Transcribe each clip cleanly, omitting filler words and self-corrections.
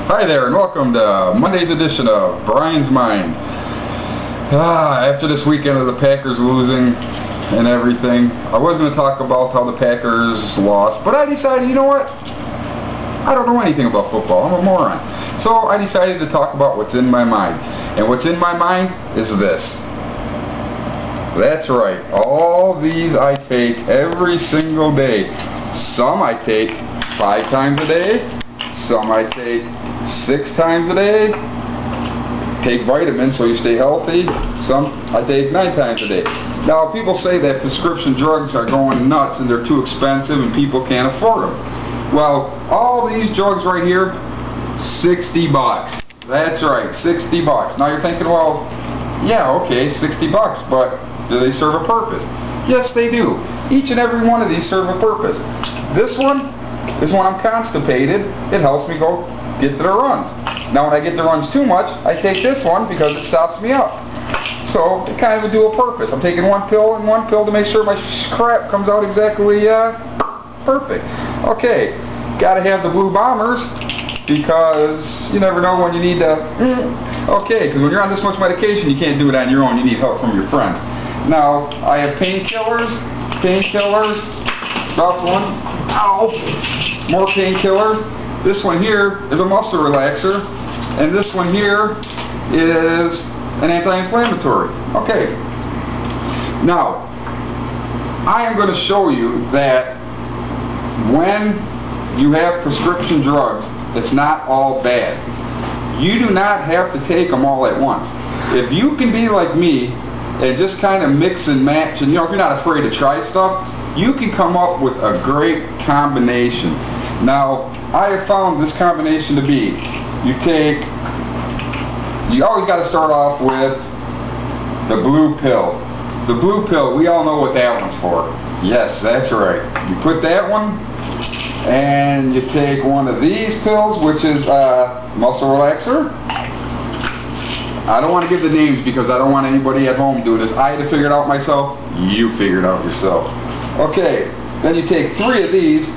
Hi there, and welcome to Monday's edition of Brian's Mind. After this weekend of the Packers losing and everything, I was going to talk about how the Packers lost, but I decided, you know what? I don't know anything about football. I'm a moron. So I decided to talk about what's in my mind. And what's in my mind is this. That's right. All these I take every single day. Some I take 5 times a day. Some I take 6 times a day. Take vitamins so you stay healthy. Some I take 9 times a day. Now people say that prescription drugs are going nuts and they're too expensive and people can't afford them. Well, all these drugs right here, 60 bucks. That's right, 60 bucks. Now you're thinking, well, yeah, okay, 60 bucks, but do they serve a purpose? Yes, they do. Each and every one of these serve a purpose. This one is when I'm constipated. It helps me go get to the runs. Now when I get the runs too much, I take this one because it stops me up. So it kind of a dual purpose. I'm taking one pill and one pill to make sure my crap comes out exactly perfect. Okay, gotta have the blue bombers because you never know when you need to. Okay, because when you're on this much medication, you can't do it on your own. You need help from your friends. Now I have painkillers, drop one, ow, more painkillers. This one here is a muscle relaxer, and this one here is an anti-inflammatory. Okay. Now I am going to show you that when you have prescription drugs, it's not all bad. You do not have to take them all at once. If you can be like me and just kind of mix and match, and if you're not afraid to try stuff, you can come up with a great combination. Now, I have found this combination to be, you always got to start off with the blue pill. The blue pill, we all know what that one's for. Yes, that's right. You put that one, and you take one of these pills, which is a muscle relaxer. I don't want to give the names because I don't want anybody at home doing this. I had to figure it out myself. You figure it out yourself. Okay, then you take 3 of these.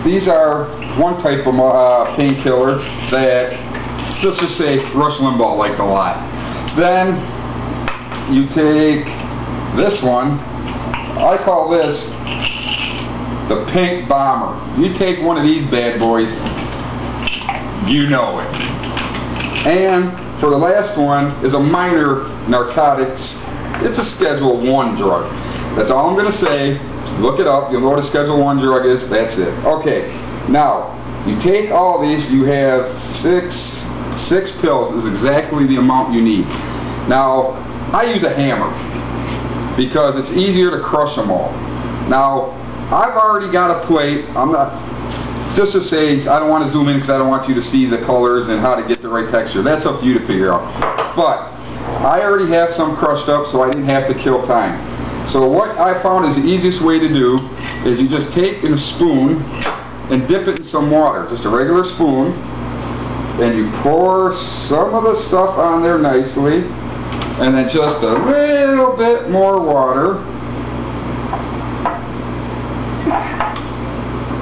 These are one type of painkiller that, let's just say, Rush Limbaugh liked a lot. Then you take this one. I call this the pink bomber. You take one of these bad boys, you know it. And for the last one is a minor narcotics. It's a Schedule 1 drug. That's all I'm going to say. Just look it up. You'll know what a Schedule 1 drug is. That's it. Okay. Now, you take all these. You have six pills is exactly the amount you need. Now, I use a hammer because it's easier to crush them all. Now, I've already got a plate. I'm not, just to say, I don't want to zoom in because I don't want you to see the colors and how to get the right texture. That's up to you to figure out. But I already have some crushed up, so I didn't have to kill time. So what I found is the easiest way to do is you just take a spoon and dip it in some water, just a regular spoon, and you pour some of the stuff on there nicely, and then just a little bit more water.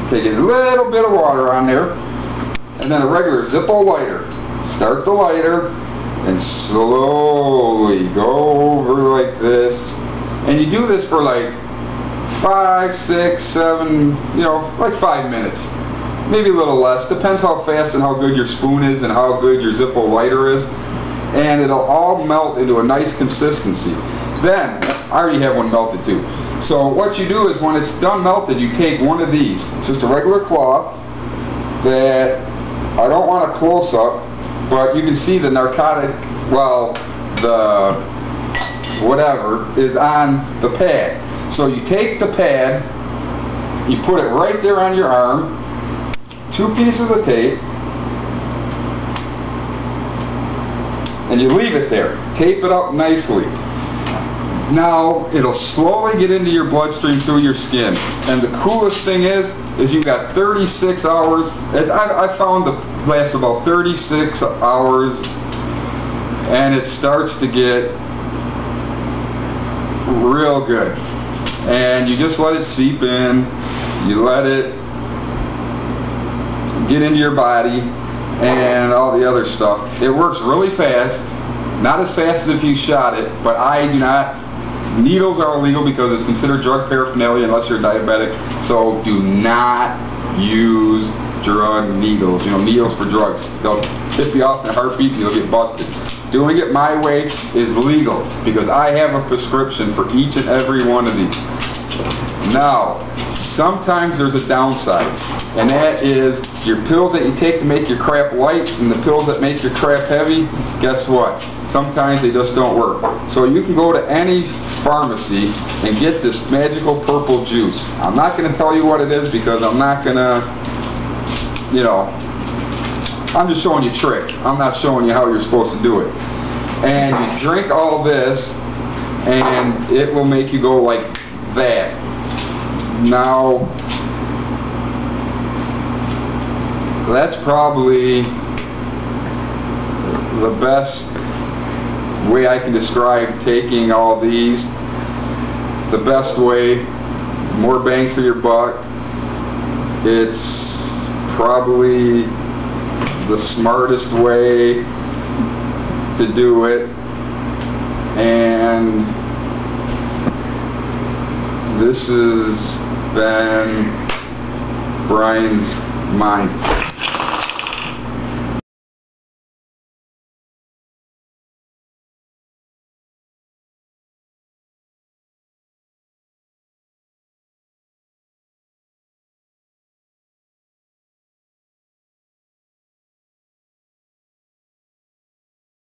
Take a little bit of water on there, and then a regular Zippo lighter. Start the lighter and slowly go over like this. And you do this for like 5, 6, 7, like 5 minutes. Maybe a little less. Depends how fast and how good your spoon is and how good your Zippo lighter is. And it'll all melt into a nice consistency. Then, I already have one melted too. So what you do is when it's done melted, you take one of these. It's just a regular cloth that I don't want a close-up, but you can see the narcotic, well, the whatever is on the pad. So you take the pad, you put it right there on your arm, 2 pieces of tape, and you leave it there. Tape it up nicely. Now it'll slowly get into your bloodstream through your skin. And the coolest thing is you got 36 hours. I found it lasts about 36 hours, and it starts to get real good. And you just let it seep in. You let it get into your body. and all the other stuff. It works really fast, not as fast as if you shot it, but I do not. Needles are illegal because it's considered drug paraphernalia unless you're diabetic, so do not use drug needles. You know, needles for drugs. They'll tip you off in a heartbeat and you'll get busted. Doing it my way is legal because I have a prescription for each and every one of these. Now, sometimes there's a downside, and that is your pills that you take to make your crap light and the pills that make your crap heavy, guess what? Sometimes they just don't work. So you can go to any pharmacy and get this magical purple juice. I'm not going to tell you what it is because I'm not going to, you know, I'm just showing you tricks. I'm not showing you how you're supposed to do it. And you drink all this and it will make you go like that. Now, that's probably the best way I can describe taking all these. The best way, more bang for your buck. It's probably the smartest way to do it, and this has been Brian's Mind.